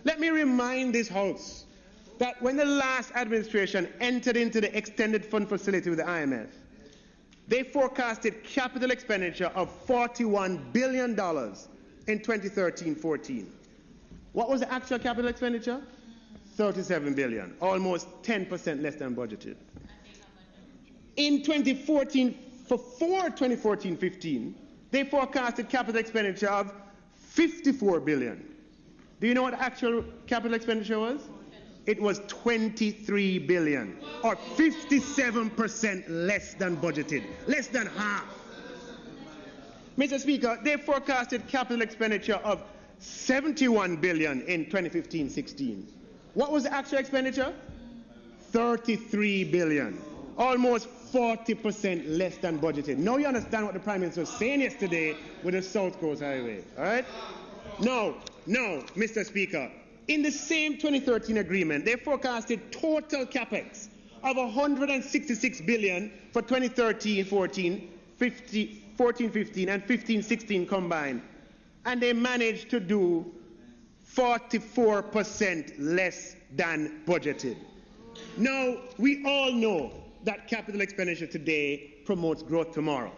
Let me remind this House that when the last administration entered into the extended fund facility with the IMF, they forecasted capital expenditure of $41 billion in 2013-14. What was the actual capital expenditure? $37 billion, almost 10% less than budgeted. In 2014-15, they forecasted capital expenditure of $54 billion. Do you know what the actual capital expenditure was? It was $23 billion, or 57% less than budgeted, less than half. Mr. Speaker, they forecasted capital expenditure of $71 billion in 2015-16. What was the actual expenditure? $33 billion, almost 40% less than budgeted. Now you understand what the Prime Minister was saying yesterday with the South Coast Highway, all right? No, Mr. Speaker. In the same 2013 agreement, they forecasted total capex of $166 billion for 2013-14, 14-15, and 15-16 combined, and they managed to do 44% less than budgeted. Now, we all know that capital expenditure today promotes growth tomorrow.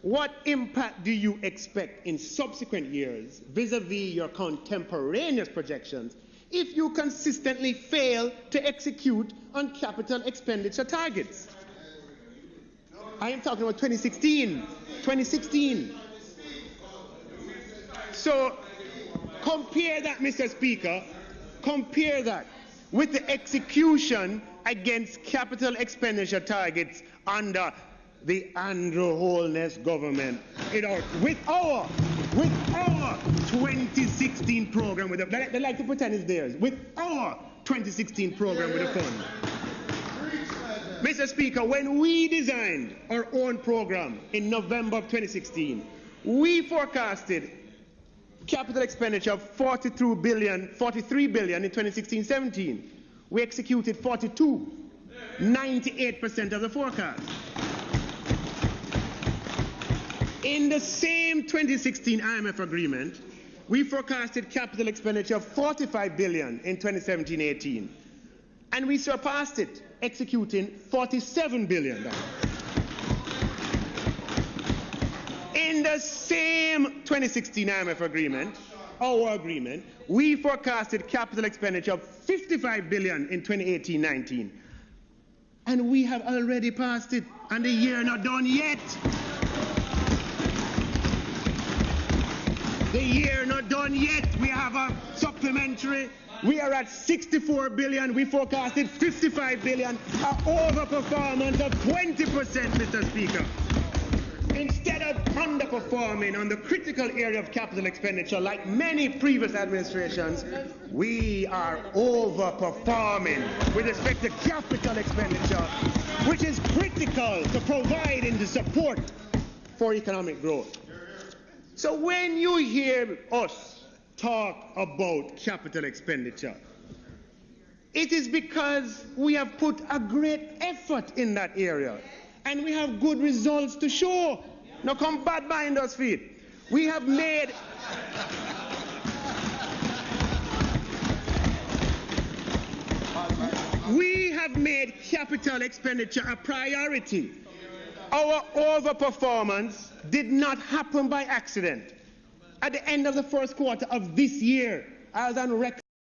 What impact do you expect in subsequent years vis-a-vis your contemporaneous projections if you consistently fail to execute on capital expenditure targets? I am talking about 2016. So compare that, Mr. Speaker, compare that with the execution against capital expenditure targets under the Andrew Holness government. With our 2016 program, they like to pretend it's theirs. With our 2016 program with the fund. Mr. Speaker, when we designed our own program in November of 2016, we forecasted capital expenditure of $43 billion in 2016-17. We executed 42, 98% of the forecast. In the same 2016 IMF agreement, we forecasted capital expenditure of $45 billion in 2017-18, and we surpassed it, executing $47 billion. In the same 2016 IMF agreement, our agreement, we forecasted capital expenditure of $55 billion in 2018-19, and we have already passed it, and the year not done yet. The year not done yet. We have a supplementary. We are at $64 billion. We forecasted $55 billion. An overperformance of 20%, Mr. Speaker. Instead of underperforming on the critical area of capital expenditure like many previous administrations, we are overperforming with respect to capital expenditure, which is critical to providing the support for economic growth. So when you hear us talk about capital expenditure, it is because we have put a great effort in that area, and we have good results to show. Now come bad behind us feet. We have made capital expenditure a priority. Our overperformance did not happen by accident. At the end of the first quarter of this year, I was on record